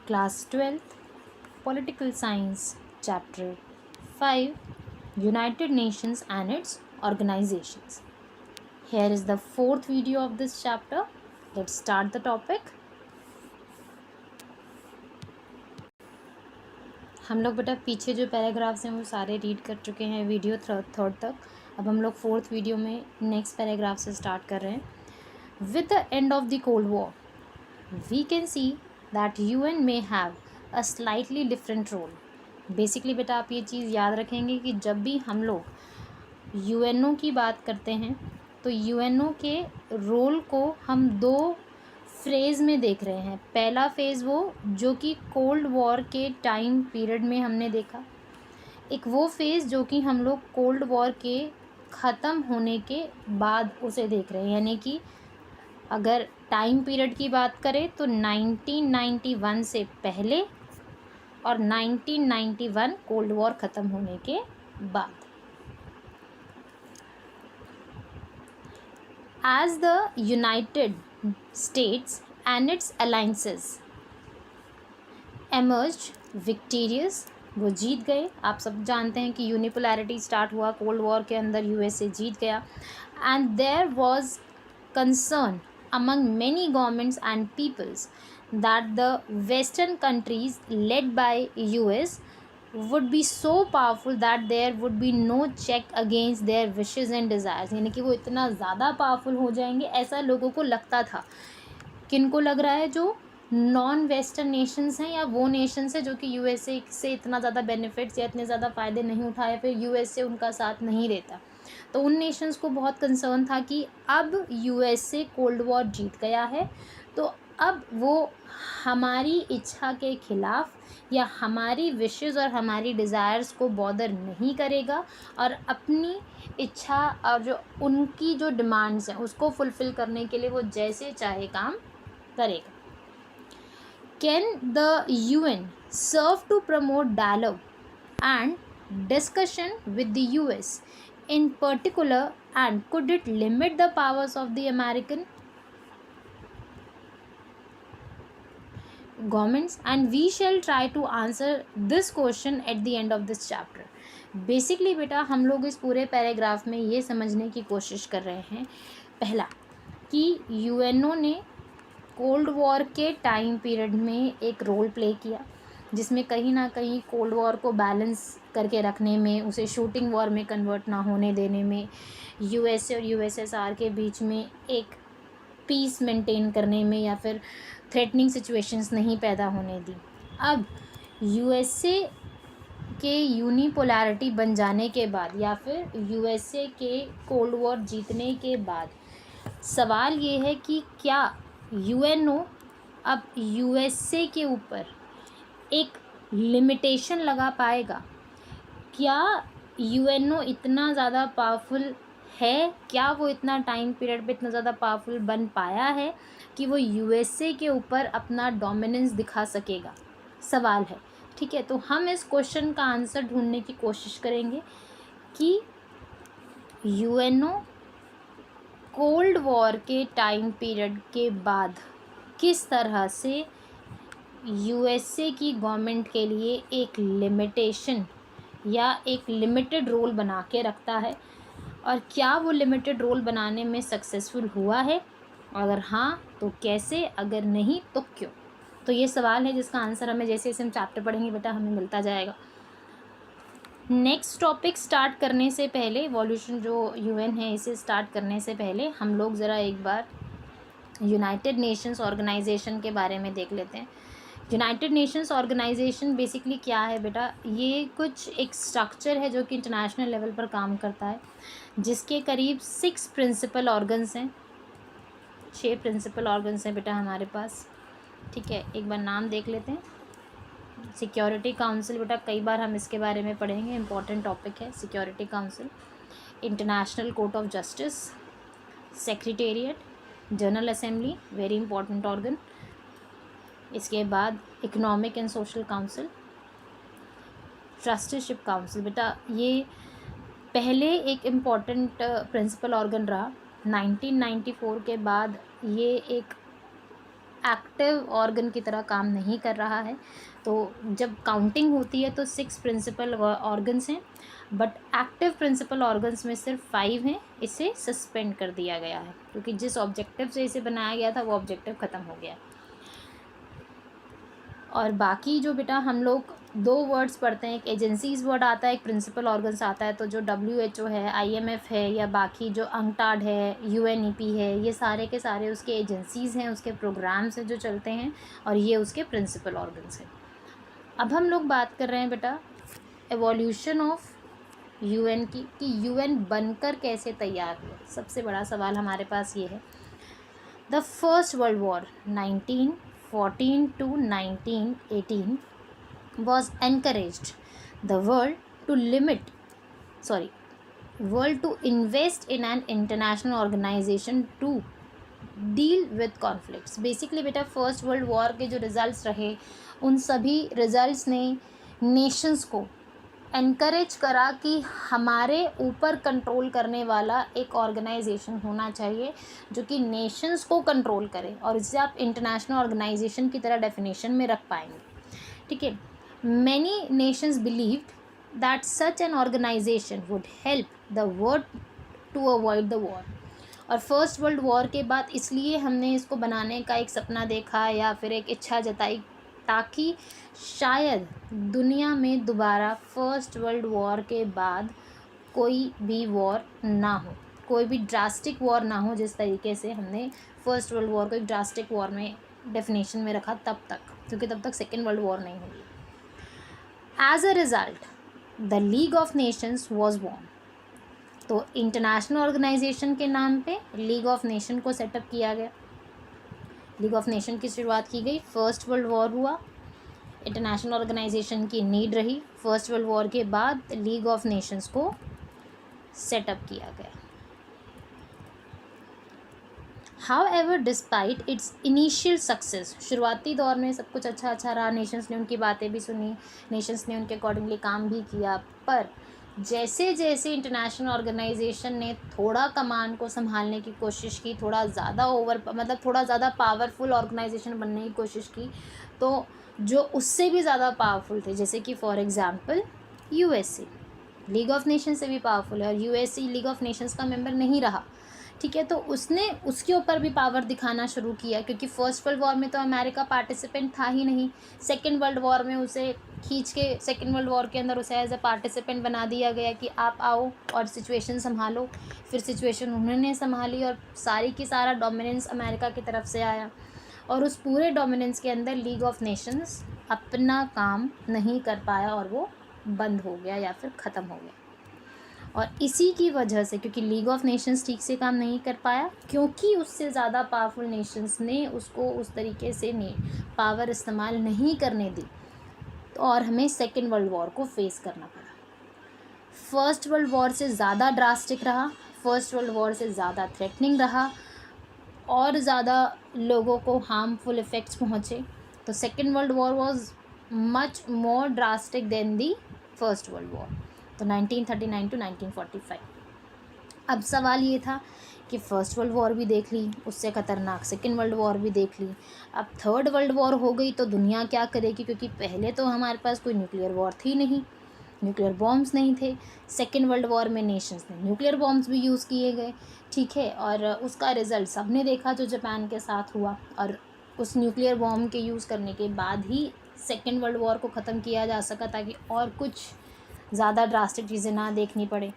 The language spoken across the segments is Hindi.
Class 12th, Political Science, Chapter 5, United Nations and its Organizations. Here is the fourth video of this chapter. Let's start the topic. हम लोग बेटा पीछे जो पैराग्राफ्स हैं वो सारे रीड कर चुके हैं वीडियो थर्ड तक. अब हम लोग फोर्थ वीडियो में नेक्स्ट पैराग्राफ से स्टार्ट कर रहे हैं. With the end of the cold war we can see that UN may have a slightly different role. Basically बेटा आप ये चीज़ याद रखेंगे कि जब भी हम लोग यूएनओ की बात करते हैं तो यूएनओ के रोल को हम दो फ्रेज़ में देख रहे हैं. पहला फेज़ वो जो कि कोल्ड वॉर के टाइम पीरियड में हमने देखा, एक वो फेज़ जो कि हम लोग कोल्ड वॉर के ख़त्म होने के बाद उसे देख रहे हैं. यानी कि अगर टाइम पीरियड की बात करें तो 1991 से पहले और 1991 कोल्ड वॉर ख़त्म होने के बाद. As the United States and its alliances emerged victorious, वो जीत गए. आप सब जानते हैं कि यूनिपोलैरिटी स्टार्ट हुआ कोल्ड वॉर के अंदर, यूएसए जीत गया. And there was concern among many governments and peoples that the western countries led by US would be so powerful that there would be no check against their wishes and desires. यानी कि वो इतना ज़्यादा पावरफुल हो जाएंगे ऐसा लोगों को लगता था. किनको लग रहा है? जो नॉन वेस्टर्न नेशंस हैं या वो नेशंस हैं जो कि यूएसए से इतना ज़्यादा बेनिफिट्स या इतने ज़्यादा फ़ायदे नहीं उठाए, फिर यूएसए उनका साथ नहीं देता. तो उन नेशंस को बहुत कंसर्न था कि अब यूएसए कोल्ड वॉर जीत गया है तो अब वो हमारी इच्छा के खिलाफ़ या हमारी विशेज़ और हमारी डिज़ायर्स को बॉदर नहीं करेगा और अपनी इच्छा और जो उनकी जो डिमांड्स हैं उसको फुलफ़िल करने के लिए वो जैसे चाहे काम करेगा. Can the UN serve to promote dialogue and discussion with the US in particular, and could it limit the powers of the American governments? And we shall try to answer this question at the end of this chapter. Basically बेटा हम लोग इस पूरे पैराग्राफ में ये समझने की कोशिश कर रहे हैं, पहला कि यूएनओ ने कोल्ड वॉर के टाइम पीरियड में एक रोल प्ले किया जिसमें कहीं ना कहीं कोल्ड वॉर को बैलेंस करके रखने में, उसे शूटिंग वॉर में कन्वर्ट ना होने देने में, यूएसए और यूएसएसआर के बीच में एक पीस मेंटेन करने में या फिर थ्रेटनिंग सिचुएशंस नहीं पैदा होने दी. अब यूएसए के यूनिपोलैरिटी बन जाने के बाद या फिर यूएसए के कोल्ड वॉर जीतने के बाद सवाल ये है कि क्या यूएनओ अब यूएसए के ऊपर एक लिमिटेशन लगा पाएगा? क्या यूएनओ इतना ज़्यादा पावरफुल है? क्या वो इतना टाइम पीरियड पे इतना ज़्यादा पावरफुल बन पाया है कि वो यूएसए के ऊपर अपना डोमिनेंस दिखा सकेगा? सवाल है. ठीक है, तो हम इस क्वेश्चन का आंसर ढूंढने की कोशिश करेंगे कि यूएनओ कोल्ड वॉर के टाइम पीरियड के बाद किस तरह से यूएसए की गवर्नमेंट के लिए एक लिमिटेशन या एक लिमिटेड रोल बना के रखता है और क्या वो लिमिटेड रोल बनाने में सक्सेसफुल हुआ है, अगर हाँ तो कैसे, अगर नहीं तो क्यों. तो ये सवाल है जिसका आंसर हमें जैसे जैसे हम चैप्टर पढ़ेंगे बेटा हमें मिलता जाएगा. नेक्स्ट टॉपिक स्टार्ट करने से पहले, इवोल्यूशन जो यूएन है इसे स्टार्ट करने से पहले हम लोग ज़रा एक बार यूनाइटेड नेशंस ऑर्गेनाइजेशन के बारे में देख लेते हैं. यूनाइटेड नेशंस ऑर्गेनाइजेशन बेसिकली क्या है बेटा? ये कुछ एक स्ट्रक्चर है जो कि इंटरनेशनल लेवल पर काम करता है जिसके करीब 6 प्रिंसिपल ऑर्गन्स हैं. 6 प्रिंसिपल ऑर्गन्स हैं बेटा हमारे पास. ठीक है, एक बार नाम देख लेते हैं. सिक्योरिटी काउंसिल बेटा कई बार हम इसके बारे में पढ़ेंगे, इंपॉर्टेंट टॉपिक है Security council. International court of justice, secretariat, general assembly very important organ. इसके बाद economic and social council, trusteeship council. बेटा ये पहले एक इम्पॉर्टेंट प्रिंसिपल ऑर्गन रहा. 1994 के बाद ये एक एक्टिव ऑर्गन की तरह काम नहीं कर रहा है। तो जब काउंटिंग होती है तो 6 प्रिंसिपल ऑर्गन्स हैं, बट एक्टिव प्रिंसिपल ऑर्गन्स में सिर्फ 5 हैं। इसे सस्पेंड कर दिया गया है क्योंकि जिस ऑब्जेक्टिव से इसे बनाया गया था वो ऑब्जेक्टिव ख़त्म हो गया। और बाकी जो बेटा हम लोग 2 वर्ड्स पढ़ते हैं, एक एजेंसीज वर्ड आता है, एक प्रिंसिपल ऑर्गन्स आता है। तो जो WHO है, IMF है, या बाकी जो अंकटाड है, UNEP है, ये सारे के सारे उसके एजेंसीज़ हैं, उसके प्रोग्राम्स हैं जो चलते हैं, और ये उसके प्रिंसिपल ऑर्गन्स हैं। अब हम लोग बात कर रहे हैं बेटा एवोल्यूशन ऑफ UN की, कि UN बनकर कैसे तैयार हुआ। सबसे बड़ा सवाल हमारे पास ये है। The first world war 1914 to 1918 was encouraged the world to invest in an international organization to deal with conflicts. Basically बेटा फर्स्ट वर्ल्ड वॉर के जो रिज़ल्ट्स रहे उन सभी रिज़ल्ट्स ने नेशंस को एनकरेज करा कि हमारे ऊपर कंट्रोल करने वाला एक ऑर्गेनाइजेशन होना चाहिए जो कि नेशंस को कंट्रोल करे, और इसे आप इंटरनेशनल ऑर्गेनाइजेशन की तरह डेफिनेशन में रख पाएंगे। ठीक है, many nations believed that such an organisation would help the world to avoid the war. और फर्स्ट वर्ल्ड वॉर के बाद इसलिए हमने इसको बनाने का एक सपना देखा या फिर एक इच्छा जताई ताकि शायद दुनिया में दोबारा फर्स्ट वर्ल्ड वॉर के बाद कोई भी वॉर ना हो, कोई भी ड्रास्टिक वॉर ना हो, जिस तरीके से हमने फर्स्ट वर्ल्ड वॉर को एक ड्रास्टिक वॉर में डेफिनेशन में रखा तब तक, क्योंकि तब तक सेकेंड वर्ल्ड वॉर नहीं हुई। As a result the League of Nations was born. तो इंटरनेशनल ऑर्गेनाइजेशन के नाम पे लीग ऑफ नेशन को सेटअप किया गया। लीग ऑफ नेशन की शुरुआत की गई, फर्स्ट वर्ल्ड वॉर हुआ, इंटरनेशनल ऑर्गेनाइजेशन की नीड रही। फर्स्ट वर्ल्ड वॉर के बाद लीग ऑफ नेशंस को सेटअप किया गया। However, despite its initial success, शुरुआती दौर में सब कुछ अच्छा रहा, नेशंस ने उनकी बातें भी सुनी, नेशंस ने उनके अकॉर्डिंगली काम भी किया, पर जैसे जैसे इंटरनेशनल ऑर्गेनाइजेशन ने थोड़ा कमान को संभालने की कोशिश की, थोड़ा ज़्यादा पावरफुल ऑर्गेनाइजेशन बनने की कोशिश की, तो जो उससे भी ज़्यादा पावरफुल थे, जैसे कि for example USA league of Nations से भी पावरफुल है, और USA लीग ऑफ नेशंस का मेंबर नहीं रहा। ठीक है, तो उसने उसके ऊपर भी पावर दिखाना शुरू किया, क्योंकि फर्स्ट वर्ल्ड वॉर में तो अमेरिका पार्टिसिपेंट था ही नहीं। सेकेंड वर्ल्ड वॉर में उसे खींच के सेकेंड वर्ल्ड वॉर के अंदर उसे एज ए पार्टिसिपेंट बना दिया गया कि आप आओ और सिचुएशन संभालो। फिर सिचुएशन उन्होंने संभाली और सारी की सारा डोमिनेंस अमेरिका की तरफ से आया, और उस पूरे डोमिनेंस के अंदर लीग ऑफ नेशंस अपना काम नहीं कर पाया और वो बंद हो गया या फिर ख़त्म हो गया। और इसी की वजह से, क्योंकि लीग ऑफ नेशंस ठीक से काम नहीं कर पाया, क्योंकि उससे ज़्यादा पावरफुल नेशंस ने उसको उस तरीके से पावर इस्तेमाल नहीं करने दी, तो और हमें सेकेंड वर्ल्ड वॉर को फेस करना पड़ा। फर्स्ट वर्ल्ड वॉर से ज़्यादा ड्रास्टिक रहा, फर्स्ट वर्ल्ड वॉर से ज़्यादा थ्रेटनिंग रहा, और ज़्यादा लोगों को हार्मफुल इफ़ेक्ट्स पहुँचे। तो Second World War was much more drastic than the First world War. तो 1939 to 1945। अब सवाल ये था कि फ़र्स्ट वर्ल्ड वॉर भी देख ली, उससे ख़तरनाक सेकेंड वर्ल्ड वॉर भी देख ली, अब थर्ड वर्ल्ड वॉर हो गई तो दुनिया क्या करेगी, क्योंकि पहले तो हमारे पास कोई न्यूक्लियर वॉर थी नहीं, न्यूक्लियर बॉम्ब्स नहीं थे। सेकेंड वर्ल्ड वॉर में नेशंस ने न्यूक्लियर बॉम्ब्स भी यूज़ किए गए, ठीक है, और उसका रिज़ल्ट सब ने देखा जो जापान के साथ हुआ, और उस न्यूक्लियर बॉम्ब के यूज़ करने के बाद ही सेकेंड वर्ल्ड वॉर को ख़त्म किया जा सका, ताकि और कुछ ज़्यादा ड्रास्टिक चीज़ें ना देखनी पड़े।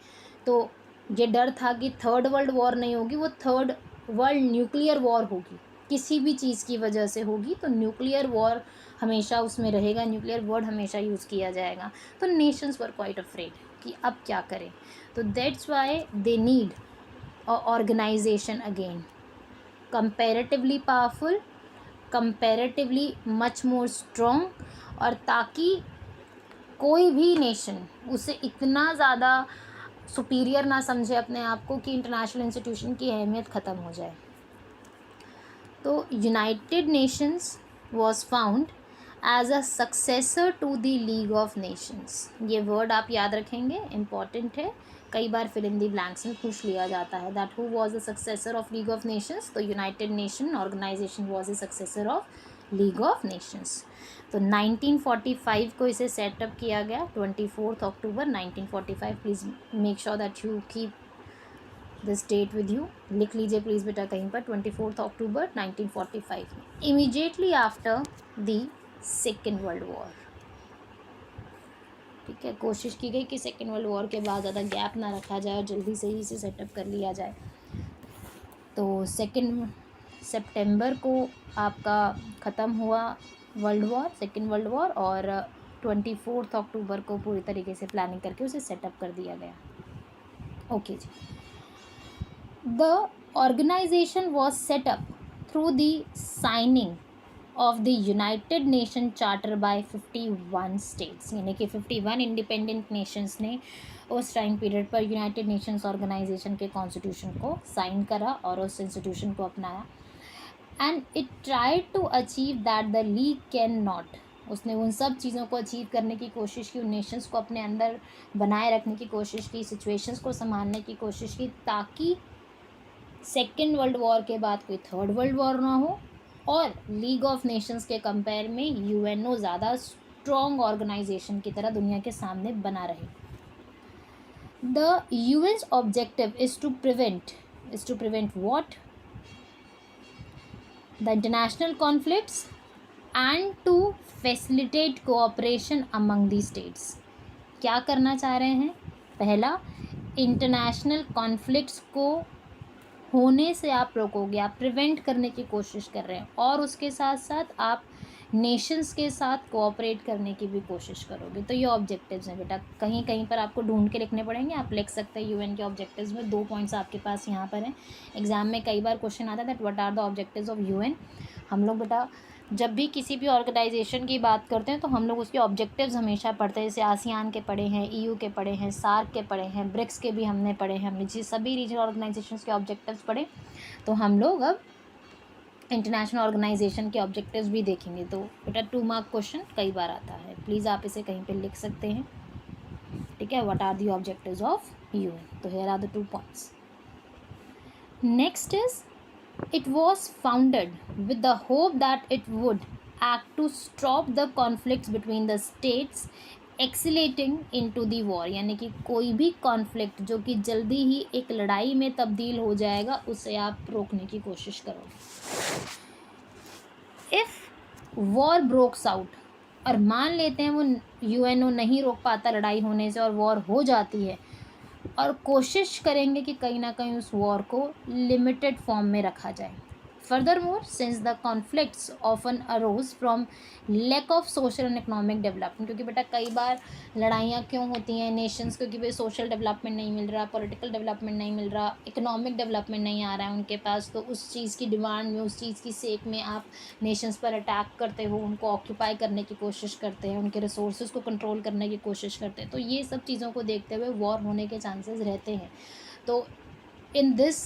तो ये डर था कि थर्ड वर्ल्ड वॉर नहीं होगी, वो थर्ड वर्ल्ड न्यूक्लियर वॉर होगी, किसी भी चीज़ की वजह से होगी, तो न्यूक्लियर वॉर हमेशा उसमें रहेगा, न्यूक्लियर वर्ड हमेशा यूज़ किया जाएगा। तो नेशंस वर क्वाइट अफ्रेड कि अब क्या करें। तो that's why they need a organisation again, comparatively powerful, comparatively much more strong, और ताकि कोई भी नेशन उसे इतना ज़्यादा सुपीरियर ना समझे अपने आप को कि इंटरनेशनल इंस्टीट्यूशन की अहमियत ख़त्म हो जाए। तो United Nations was found as a successor to the League of Nations. ये वर्ड आप याद रखेंगे, इम्पॉर्टेंट है। कई बार फिल इन दी ब्लैंक्स में पूछ लिया जाता है। That who was the successor of League of Nations, तो United Nation Organization was the successor of League of Nations. तो 1945 को इसे सेटअप किया गया, 24 October 1945। Please make sure that you keep this date with you, लिख लीजिए प्लीज़ बेटा कहीं पर, 24 अक्टूबर 1945 में, immediately after the second World war. ठीक है, कोशिश की गई कि सेकेंड वर्ल्ड वॉर के बाद ज़्यादा गैप ना रखा जाए और जल्दी से ही इसे सेटअप कर लिया जाए। तो 2 सितंबर को आपका ख़त्म हुआ world war, second World war, और 24 अक्टूबर को पूरी तरीके से प्लानिंग करके उसे सेटअप कर दिया गया। ओके जी। The organisation was setup through the signing of the United Nation charter by 51 states, यानी कि 51 इंडिपेंडेंट नेशंस ने उस टाइम पीरियड पर यूनाइटेड नेशंस ऑर्गेनाइजेशन के कॉन्स्टिट्यूशन को साइन करा और उस इंस्टीट्यूशन को अपनाया। And it tried to achieve that the League can not, उसने उन सब चीज़ों को अचीव करने की कोशिश की, उन नेशंस को अपने अंदर बनाए रखने की कोशिश की, सिचुएशंस को संभालने की कोशिश की, ताकि सेकेंड वर्ल्ड वॉर के बाद कोई थर्ड वर्ल्ड वॉर ना हो और लीग ऑफ नेशंस के कंपेयर में यूएनओ ज़्यादा स्ट्रॉन्ग ऑर्गेनाइजेशन की तरह दुनिया के सामने बना रहे। The UN's objective is to prevent what, the international conflicts and to facilitate cooperation among the states. क्या करना चाह रहे हैं? पहला, इंटरनेशनल कॉन्फ्लिक्ट्स को होने से आप रोकोगे, आप प्रिवेंट करने की कोशिश कर रहे हैं, और उसके साथ साथ आप नेशंस के साथ कोऑपरेट करने की भी कोशिश करोगे। तो ये ऑब्जेक्टिव्स हैं बेटा, कहीं कहीं पर आपको ढूंढ के लिखने पड़ेंगे, आप लिख सकते हैं यूएन के ऑब्जेक्टिव्स में 2 पॉइंट्स आपके पास यहाँ पर हैं। एग्जाम में कई बार क्वेश्चन आता है that what are the objectives of UN. हम लोग बेटा जब भी किसी भी ऑर्गेनाइजेशन की बात करते हैं तो हम लोग उसके ऑब्जेक्टिव्स हमेशा पढ़ते हैं, जैसे आसियान के पढ़े हैं, ईयू के पढ़े हैं, सार्क के पढ़े हैं, ब्रिक्स के भी हमने पढ़े हैं, हमने जी सभी रीजनल ऑर्गेनाइजेशंस के ऑब्जेक्टिव्स पढ़े। तो हम लोग अब इंटरनेशनल ऑर्गेनाइजेशन के ऑब्जेक्टिव्स भी देखेंगे। तो बेटा 2 मार्क क्वेश्चन कई बार आता है, प्लीज़ आप इसे कहीं पे लिख सकते हैं। ठीक है, what are the objectives of UN, तो here are the 2 points. Next is it was founded with the hope that it would act to stop the conflicts between the states escalating into the war, यानी कि कोई भी कॉन्फ्लिक्ट जो कि जल्दी ही एक लड़ाई में तब्दील हो जाएगा उसे आप रोकने की कोशिश करोगे। इफ़ वॉर ब्रोक्स आउट, और मान लेते हैं वो यूएनओ नहीं रोक पाता लड़ाई होने से और वॉर हो जाती है, और कोशिश करेंगे कि कहीं ना कहीं उस वॉर को लिमिटेड फॉर्म में रखा जाए। Furthermore, since the conflicts often arose from lack of social and economic development, क्योंकि बेटा कई बार लड़ाइयाँ क्यों होती हैं नेशंस, क्योंकि भाई सोशल डेवलपमेंट नहीं मिल रहा, पॉलिटिकल डेवलपमेंट नहीं मिल रहा, इकोनॉमिक डेवलपमेंट नहीं आ रहा है उनके पास, तो उस चीज़ की डिमांड में, उस चीज़ की सेक में आप नेशंस पर अटैक करते हो, उनको ऑक्यूपाई करने की कोशिश करते हैं, उनके रिसोर्सेज को कंट्रोल करने की कोशिश करते हैं। तो ये सब चीज़ों को देखते हुए वॉर होने के चांसेस रहते हैं। तो in this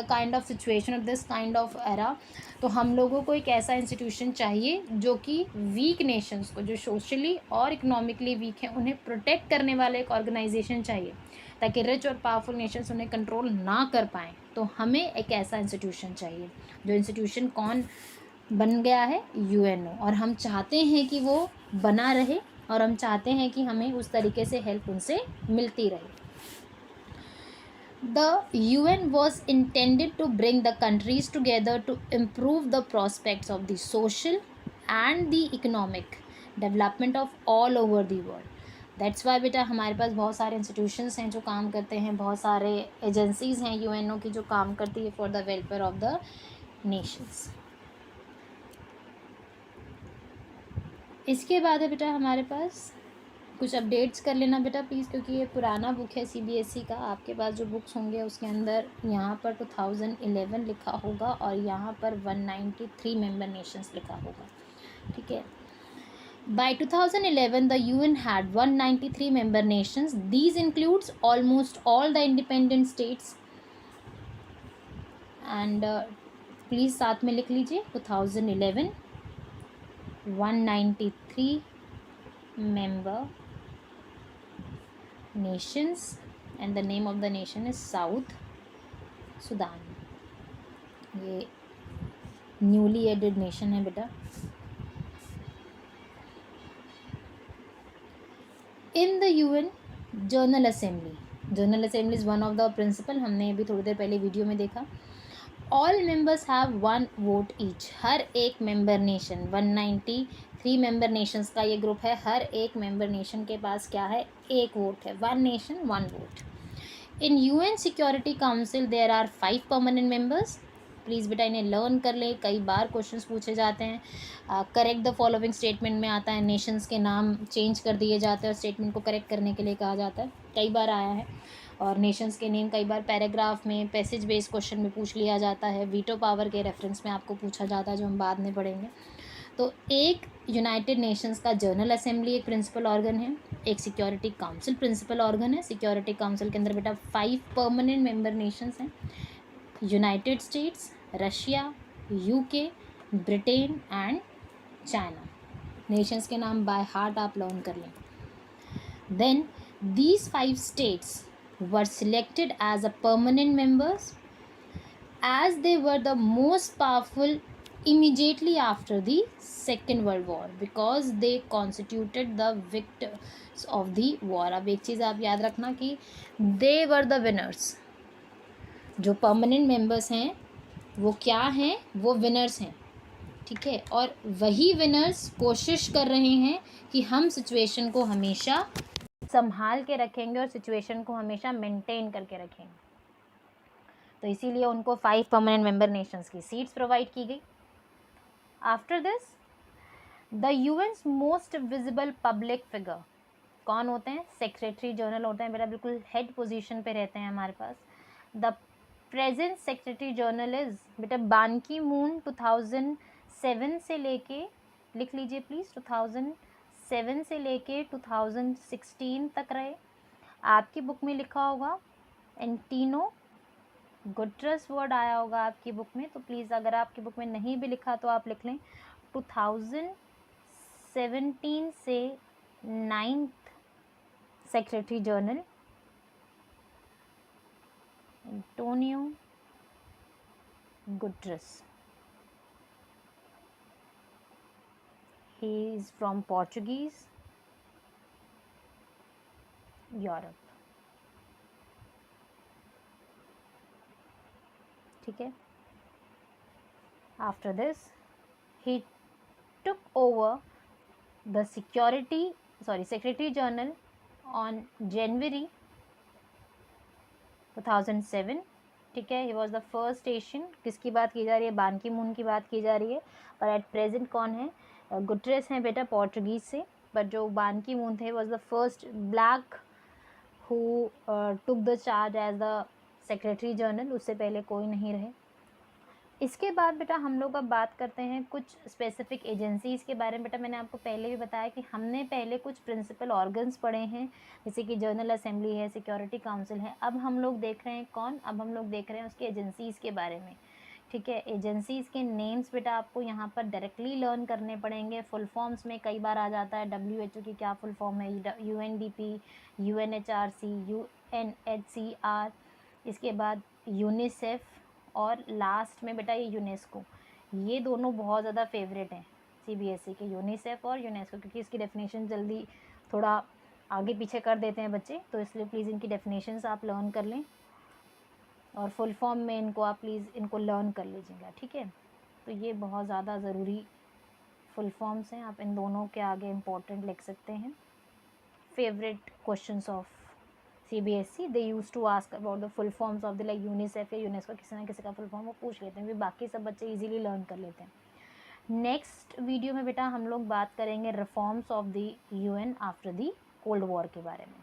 kind of situation और दिस काइंड ऑफ एरा, तो हम लोगों को एक ऐसा इंस्टीट्यूशन चाहिए जो कि वीक नेशंस को, जो सोशली और इकोनॉमिकली वीक हैं, उन्हें प्रोटेक्ट करने वाला एक ऑर्गेनाइजेशन चाहिए, ताकि रिच और पावरफुल नेशंस उन्हें कंट्रोल ना कर पाएँ। तो हमें एक ऐसा इंस्टीट्यूशन चाहिए, जो इंस्टीट्यूशन कौन बन गया है? यूएनओ। और हम चाहते हैं कि वो बना रहे, और हम चाहते हैं कि हमें उस तरीके से हेल्प उनसे मिलती रहे। The UN was intended to bring the countries together to improve the prospects of the social and the economic development of all over the world. That's why बेटा हमारे पास बहुत सारे इंस्टीट्यूशंस हैं जो काम करते हैं, बहुत सारे एजेंसीज़ हैं यूएनओ की जो काम करती है for the welfare of the Nations. इसके बाद है बेटा हमारे पास कुछ अपडेट्स कर लेना बेटा प्लीज़, क्योंकि ये पुराना बुक है सीबीएसई का। आपके पास जो बुक्स होंगे उसके अंदर यहाँ पर 2011 लिखा होगा और यहाँ पर 193 मेंबर नेशंस लिखा होगा। ठीक है, by 2011 the UN had 193 member nations. These includes almost all the independent states and please साथ में लिख लीजिए 2011 193 member nations and the name of the nation is South Sudan. ये न्यूली एडेड नेशन है बेटा। In the UN General Assembly, General Assembly is one of the principal, हमने अभी थोड़ी देर पहले वीडियो में देखा। All members have one vote each, हर एक मेंबर नेशन, 193 मेंबर नेशंस का ये ग्रुप है, हर एक मेंबर नेशन के पास क्या है, एक वोट है, one nation one vote. In UN Security Council there are 5 permanent members. Please बेटा इन्हें लर्न कर ले, कई बार क्वेश्चंस पूछे जाते हैं। करेक्ट द फॉलोइंग स्टेटमेंट में आता है, नेशंस के नाम चेंज कर दिए जाते हैं और स्टेटमेंट को करेक्ट करने के लिए कहा जाता है, कई बार आया है। और नेशंस के नेम कई बार पैराग्राफ में पैसेज बेस्ड क्वेश्चन में पूछ लिया जाता है, वीटो पावर के रेफरेंस में आपको पूछा जाता है, जो हम बाद में पढ़ेंगे। तो एक यूनाइटेड नेशंस का जनरल असेंबली एक प्रिंसिपल ऑर्गन है, एक सिक्योरिटी काउंसिल प्रिंसिपल ऑर्गन है। सिक्योरिटी काउंसिल के अंदर बेटा 5 परमानेंट मेंबर नेशंस हैं, United States, Russia, UK, Britain and China. Nations के नाम बाय हार्ट आप लर्न कर लें। Then these 5 states were selected as a permanent members as they were the most powerful immediately after the Second World War because they constituted the victors of the war। अब एक चीज़ आप याद रखना कि they were the winners, जो परमानेंट मेंबर्स हैं वो क्या हैं, वो विनर्स हैं, ठीक है। और वही विनर्स कोशिश कर रहे हैं कि हम सिचुएशन को हमेशा संभाल के रखेंगे और सिचुएशन को हमेशा मेंटेन करके रखेंगे। तो इसीलिए उनको 5 परमानेंट मेंबर नेशंस की सीट्स प्रोवाइड की गई। After this the UN's most visible public figure कौन होते हैं, सेक्रेटरी जनरल होते हैं बेटा, बिल्कुल हेड पोजीशन पे रहते हैं हमारे पास। The present secretary general is बेटा बान की मून 2007 से लेके, लिख लीजिए प्लीज़, 2007 से लेके 2016 तक रहे। आपकी बुक में लिखा होगा एंटीनो गुटरस वर्ड आया होगा आपकी बुक में, तो प्लीज़ अगर आपकी बुक में नहीं भी लिखा तो आप लिख लें 2017 से 9th secretary general Antonio Guterres. He is from Portuguese, Europe, ठीक है। After this, he took over the Secretary General on January 2007, ठीक है। He was the first Asian, किसकी बात की जा रही है, बान की मून की बात की जा रही है, पर एट प्रेजेंट कौन है, गुटरेस हैं बेटा पोर्टुगीज़ से, पर जो बान की मून थे was the first black who took the charge as the Secretary General, उससे पहले कोई नहीं रहे। इसके बाद बेटा हम लोग अब बात करते हैं कुछ स्पेसिफिक एजेंसीज़ के बारे में। बेटा मैंने आपको पहले भी बताया कि हमने पहले कुछ प्रिंसिपल ऑर्गन्स पढ़े हैं, जैसे कि जनरल असेंबली है, सिक्योरिटी काउंसिल है। अब हम लोग देख रहे हैं कौन, अब हम लोग देख रहे हैं उसके एजेंसीज़ के बारे में, ठीक है। एजेंसीज़ के नेम्स बेटा आपको यहाँ पर डायरेक्टली लर्न करने पड़ेंगे। फुल फॉर्म्स में कई बार आ जाता है, WHO की क्या फुल फॉर्म है, UNDP, UNHRC, UNHCR, इसके बाद यूनिसेफ, और लास्ट में बेटा ये यूनेस्को। ये दोनों बहुत ज़्यादा फेवरेट हैं CBSE के, यूनिसेफ और यूनेस्को, क्योंकि इसकी डेफिनेशन जल्दी थोड़ा आगे पीछे कर देते हैं बच्चे, तो इसलिए प्लीज़ इनकी डेफिनेशंस आप लर्न कर लें और फुल फॉर्म में इनको आप प्लीज़ इनको लर्न कर लीजिएगा, ठीक है। तो ये बहुत ज़्यादा ज़रूरी फुल फॉर्म्स हैं, आप इन दोनों के आगे इम्पोर्टेंट लिख सकते हैं। Favourite questions of CBSE, they used to ask about the full forms of the like UNICEF या यूनेस्को, किसी ना किसी का फुल फॉर्म वो पूछ लेते हैं, फिर बाकी सब बच्चे इजीली लर्न कर लेते हैं। नेक्स्ट वीडियो में बेटा हम लोग बात करेंगे reforms of the UN after the cold war के बारे में।